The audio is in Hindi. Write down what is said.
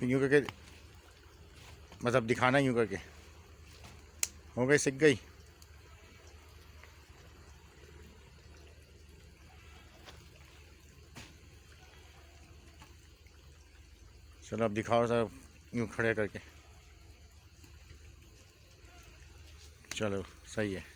यूँ करके, मतलब दिखाना यूँ करके। हो गई, सीख गई। चलो अब दिखाओ सब यूँ खड़े करके। चलो सही है।